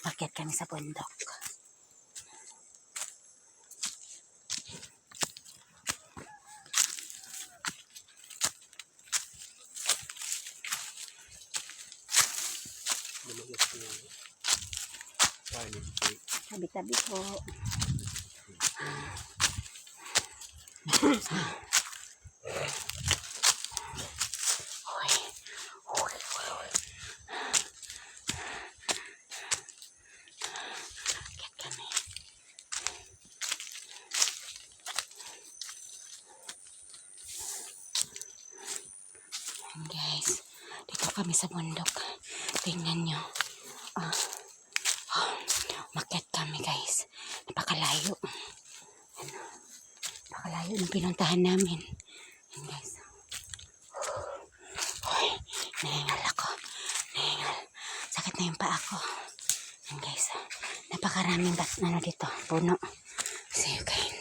Akyat kami sa bundok. Tabi-tabi po. Guys, dito kami sa bundok. Tingnan nyo. Makyat kami guys. Napakalayo. Napakalayo ng pinuntahan namin. Yan guys. Nahingal ako. Nahingal. Sakit na yung paa ko. Yan guys. Napakaraming dito. Puno. See you guys.